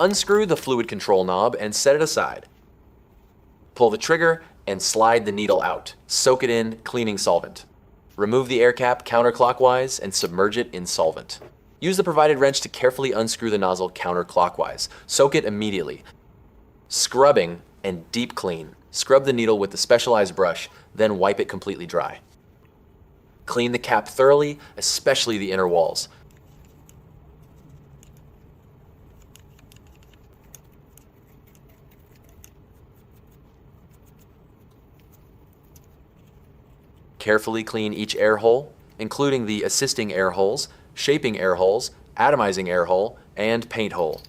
Unscrew the fluid control knob and set it aside. Pull the trigger and slide the needle out. Soak it in cleaning solvent. Remove the air cap counterclockwise and submerge it in solvent. Use the provided wrench to carefully unscrew the nozzle counterclockwise. Soak it immediately. Scrubbing and deep clean. Scrub the needle with the specialized brush, then wipe it completely dry. Clean the cap thoroughly, especially the inner walls. Carefully clean each air hole, including the assisting air holes, shaping air holes, atomizing air hole, and paint hole.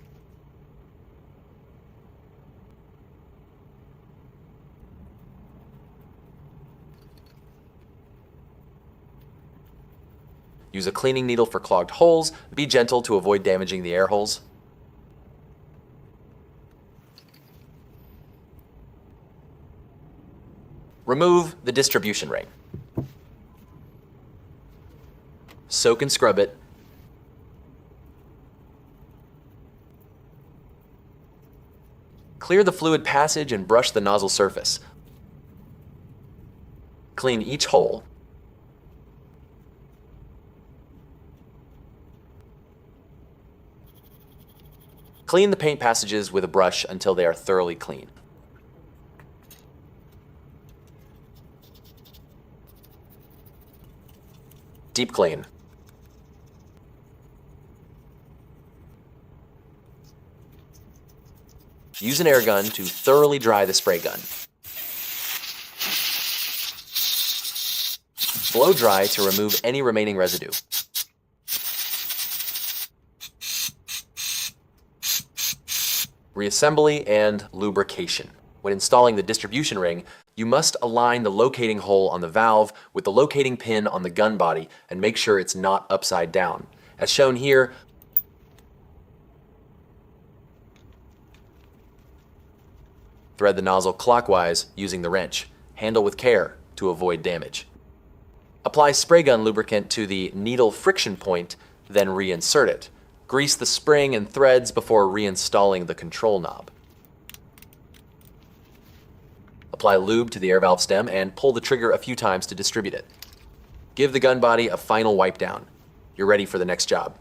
Use a cleaning needle for clogged holes. Be gentle to avoid damaging the air holes. Remove the distribution ring. Soak and scrub it. Clear the fluid passage and brush the nozzle surface. Clean each hole. Clean the paint passages with a brush until they are thoroughly clean. Deep clean. Use an air gun to thoroughly dry the spray gun. Blow dry to remove any remaining residue. Reassembly and lubrication. When installing the distribution ring, you must align the locating hole on the valve with the locating pin on the gun body and make sure it's not upside down. As shown here, thread the nozzle clockwise using the wrench. Handle with care to avoid damage. Apply spray gun lubricant to the needle friction point, then reinsert it. Grease the spring and threads before reinstalling the control knob. Apply lube to the air valve stem and pull the trigger a few times to distribute it. Give the gun body a final wipe down. You're ready for the next job.